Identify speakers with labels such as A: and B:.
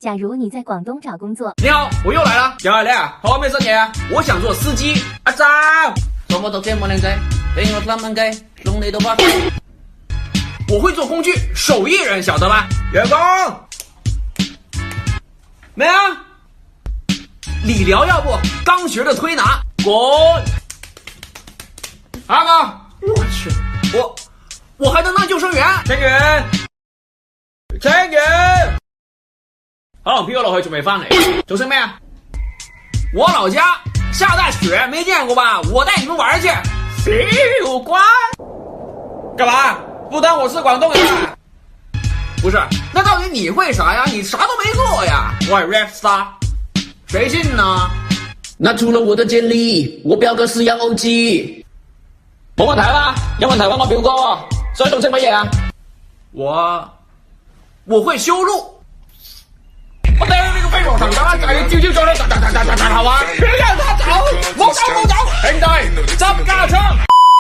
A: 假如你在廣東找工作，
B: 你好，我又來了。又係你啊？好咩新嘢啊？我想做司機。阿周，做我讀這麼靚仔，俾我3蚊雞，送你到北。我會做工具，手藝人曉得吧？員工，咩啊？理療要不？剛學的推拿，滾！阿哥，我去，我還能當救生員？清遠，清遠。可能飄咗落去仲未翻嚟，做聲咩啊？我老家下大雪沒見過吧？我帶你們玩去。小乖，幹嘛？不當我是廣東人？不是，那到底你會啥呀？你啥都沒做呀。我係 rap star，誰信呢？
C: 拿出了我的簡歷，我表哥是洋歐記。冇問題啦，有問題揾我表哥。想做識乜嘢啊？
B: 我會修路。我帶着那個飛黃騰達，朝朝早早，好啊！